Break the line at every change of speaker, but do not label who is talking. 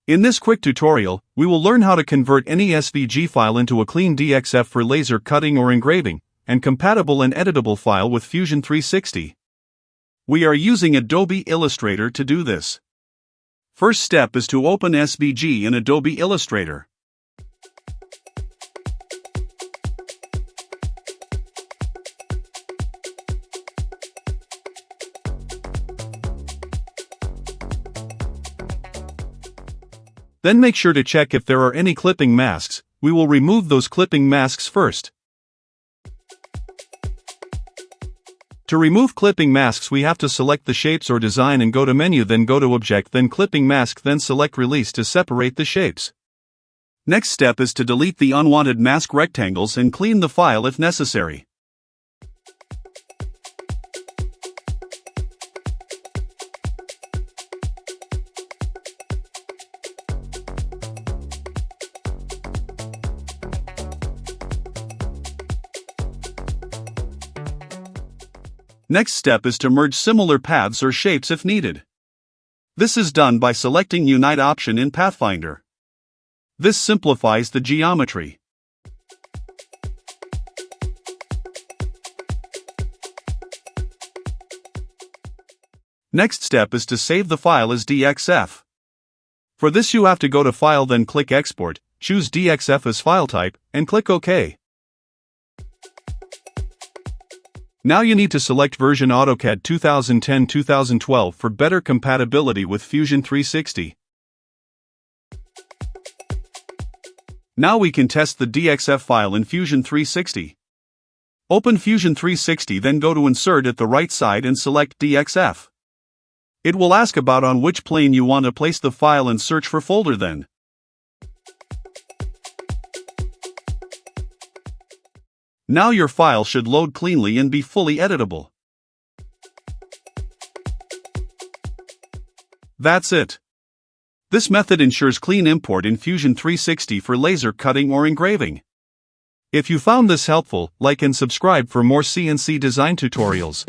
In this quick tutorial, we will learn how to convert any SVG file into a clean DXF for laser cutting or engraving, and compatible and editable file with Fusion 360. We are using Adobe Illustrator to do this. First step is to open SVG in Adobe Illustrator. Then make sure to check if there are any clipping masks. We will remove those clipping masks first. To remove clipping masks, we have to select the shapes or design and go to menu, then go to object, then clipping mask, then select release to separate the shapes. Next step is to delete the unwanted mask rectangles and clean the file if necessary. Next step is to merge similar paths or shapes if needed. This is done by selecting Unite option in Pathfinder. This simplifies the geometry. Next step is to save the file as DXF. For this you have to go to File, then click Export, choose DXF as file type, and click OK. Now you need to select version AutoCAD 2010-2012 for better compatibility with Fusion 360. Now we can test the DXF file in Fusion 360. Open Fusion 360, then go to Insert at the right side and select DXF. It will ask about on which plane you want to place the file and search for folder then. Now your file should load cleanly and be fully editable. That's it. This method ensures clean import in Fusion 360 for laser cutting or engraving. If you found this helpful, like and subscribe for more CNC design tutorials.